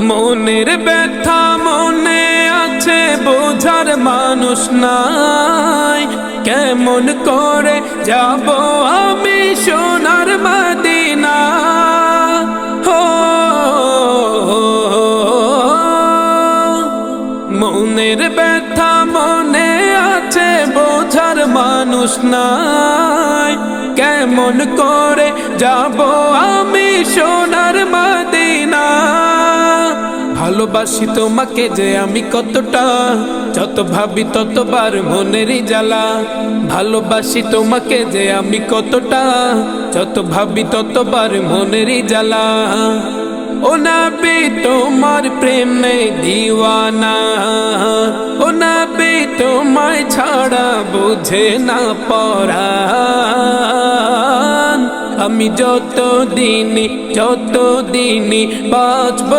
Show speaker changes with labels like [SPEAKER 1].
[SPEAKER 1] মনের ব্যথা মনে আছে, বোঝার মানুষ নাই। কেমন করে যাব আমি সোনার মদিনা? হো মনের ব্যথা মনে আছে, বোঝার মানুষ নাই। কেমন করে যাব আমি সোনার মদিনা? ভালোবাসি তোমাকে যে আমি কতটা, যত ভাবি ততবার মনেরই জ্বালা। ভালোবাসি তোমাকে যে আমি কতটা, যত ভাবি ততবার মনেরই জ্বালা। ও নবী তোমার প্রেমে দিওয়ানা, ও নবী তোমায় ছাড়া বুঝে না পরাণ। আমি যত দিনই বাঁচব